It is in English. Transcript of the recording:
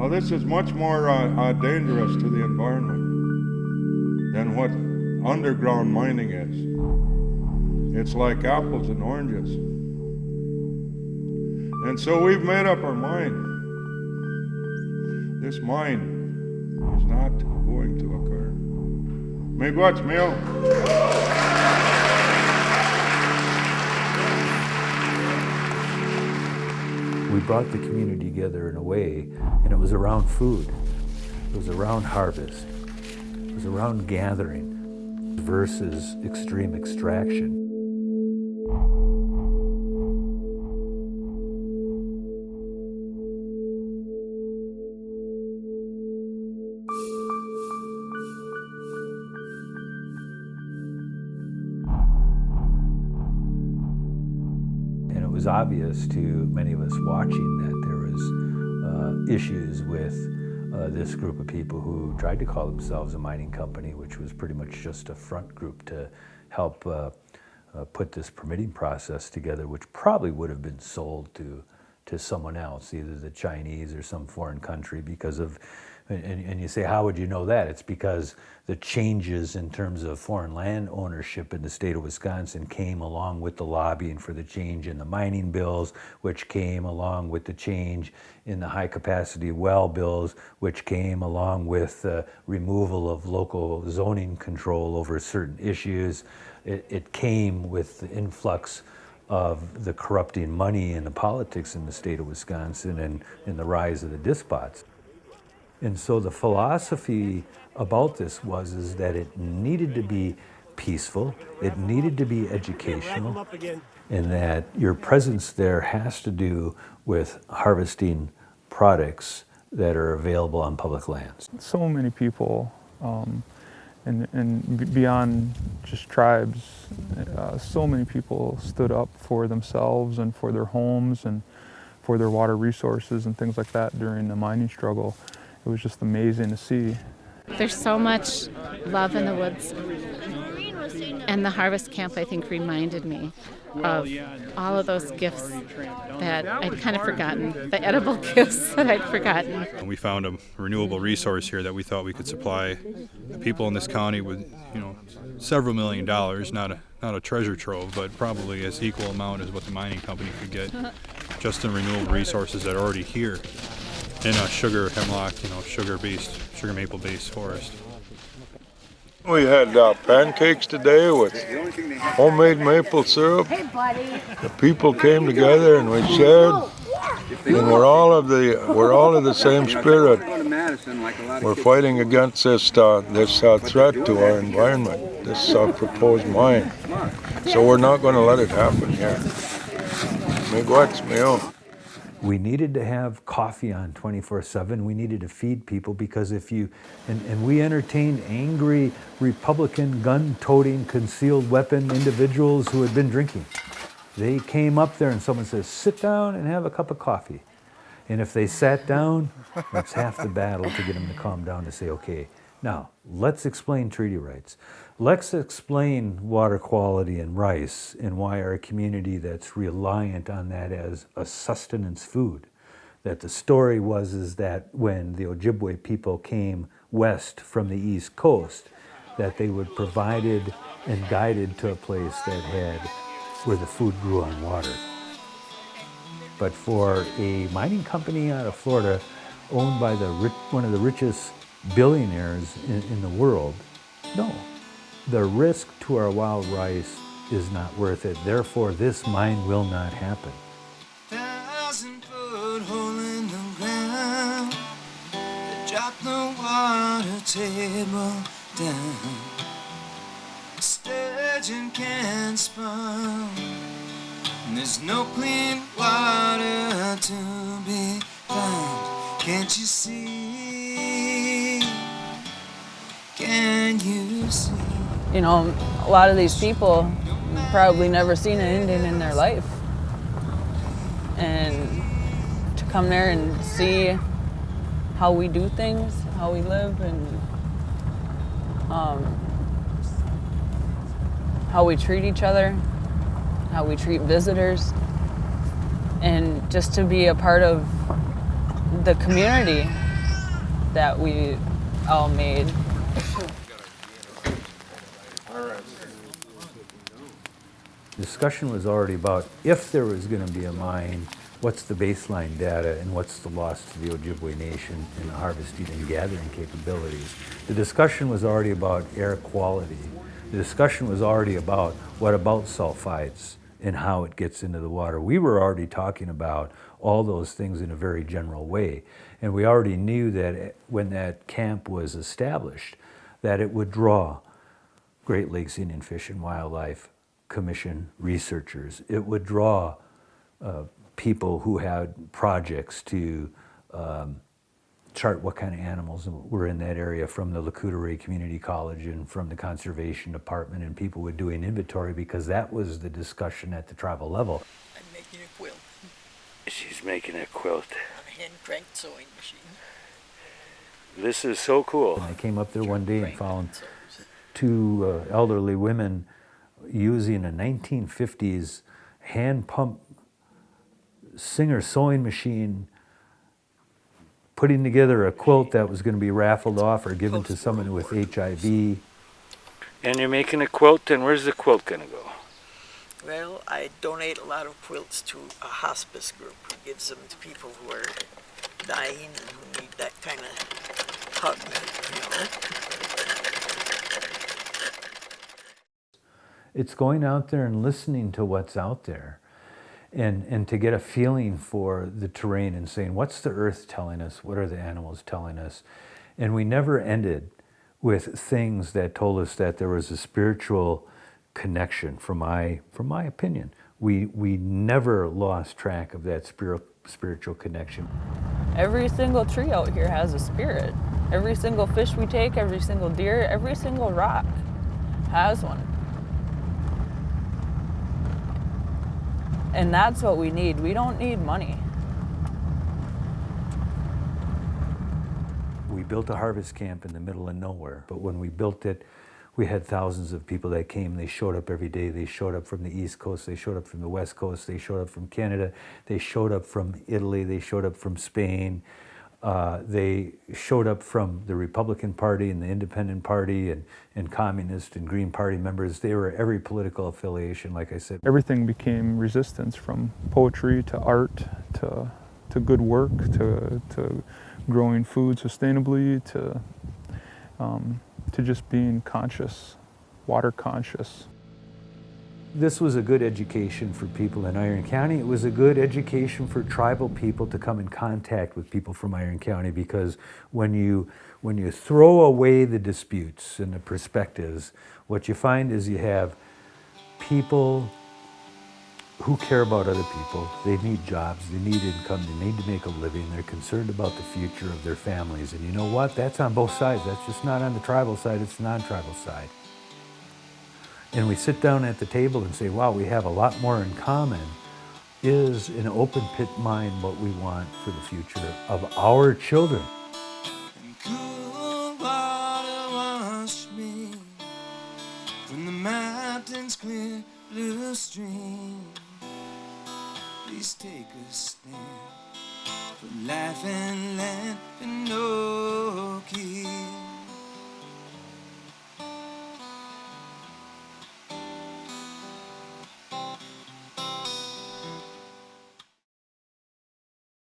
Now this is much more dangerous to the environment than what underground mining is. It's like apples and oranges. And so we've made up our mind. This mine is not going to occur. Miigwech meal. We brought the community together in a way, and it was around food. It was around harvest. It was around gathering versus extreme extraction. And it was obvious to many of us watching that there was issues with this group of people who tried to call themselves a mining company, which was pretty much just a front group to help put this permitting process together, which probably would have been sold to someone else, either the Chinese or some foreign country, because of, and you say, how would you know that? It's because the changes in terms of foreign land ownership in the state of Wisconsin came along with the lobbying for the change in the mining bills, which came along with the change in the high capacity well bills, which came along with removal of local zoning control over certain issues. It came with the influx of the corrupting money and the politics in the state of Wisconsin and the rise of the despots. And so the philosophy about this is that it needed to be peaceful, it needed to be educational, and that your presence there has to do with harvesting products that are available on public lands. So many people, and beyond just tribes, so many people stood up for themselves and for their homes and for their water resources and things like that during the mining struggle. It was just amazing to see. There's so much love in the woods. And the harvest camp, I think, reminded me of all of those gifts that I'd kind of forgotten, the edible gifts that I'd forgotten. We found a renewable resource here that we thought we could supply the people in this county with, several $1 million, not a treasure trove, but probably as equal amount as what the mining company could get just in renewable resources that are already here in a sugar hemlock, sugar maple-based forest. We had pancakes today with homemade maple syrup. The people came together and we shared. And we're all of the same spirit. We're fighting against this threat to our environment, this proposed mine. So we're not going to let it happen here. Miigwech meal. We needed to have coffee on 24/7. We needed to feed people because and we entertained angry Republican gun-toting concealed weapon individuals who had been drinking. They came up there and someone says, sit down and have a cup of coffee. And if they sat down, that's half the battle to get them to calm down to say, okay, now let's explain treaty rights. Let's explain water quality and rice and why our community that's reliant on that as a sustenance food. That the story is that when the Ojibwe people came west from the East Coast, that they were provided and guided to a place that had where the food grew on water. But for a mining company out of Florida owned by one of the richest billionaires in the world, no. The risk to our wild rice is not worth it. Therefore, this mine will not happen. 1,000-foot hole in the ground, drop the water table down. Sturgeon can't spawn. There's no clean water to be found. Can't you see? Can you see? A lot of these people probably never seen an Indian in their life. And to come there and see how we do things, how we live, and how we treat each other, how we treat visitors, and just to be a part of the community that we all made. The discussion was already about if there was going to be a mine, what's the baseline data and what's the loss to the Ojibwe Nation in the harvesting and gathering capabilities. The discussion was already about air quality. The discussion was already about what about sulfides and how it gets into the water. We were already talking about all those things in a very general way. And we already knew that when that camp was established, that it would draw Great Lakes Indian Fish and Wildlife Commission researchers. It would draw people who had projects to chart what kind of animals were in that area from the Lakota Community College and from the Conservation Department, and people would do an inventory because that was the discussion at the tribal level. I'm making a quilt. She's making a quilt. On a hand-cranked sewing machine. This is so cool. I came up there one day and found two elderly women using a 1950s hand pump Singer sewing machine, putting together a quilt that was going to be raffled off or given to someone with HIV. And you're making a quilt, and where's the quilt going to go? Well, I donate a lot of quilts to a hospice group who gives them to people who are dying and who need that kind of hug, It's going out there and listening to what's out there. And to get a feeling for the terrain and saying, what's the earth telling us? What are the animals telling us? And we never ended with things that told us that there was a spiritual connection, from my opinion. We never lost track of that spiritual connection. Every single tree out here has a spirit. Every single fish we take, every single deer, every single rock has one. And that's what we need. We don't need money. We built a harvest camp in the middle of nowhere, but when we built it, we had thousands of people that came. They showed up every day. They showed up from the East Coast. They showed up from the West Coast. They showed up from Canada. They showed up from Italy. They showed up from Spain. They showed up from the Republican Party and the Independent Party and Communist and Green Party members. They were every political affiliation, like I said. Everything became resistance, from poetry to art to good work to growing food sustainably to just being conscious, water conscious. This was a good education for people in Iron County. It was a good education for tribal people to come in contact with people from Iron County, because when you throw away the disputes and the perspectives, what you find is you have people who care about other people. They need jobs, they need income, they need to make a living, they're concerned about the future of their families. And you know what? That's on both sides. That's just not on the tribal side, it's the non-tribal side. And we sit down at the table and say, wow, we have a lot more in common. Is an open pit mine what we want for the future of our children? And cool water wash me from the mountain's clear blue stream. Please take a stand for life and land and no key.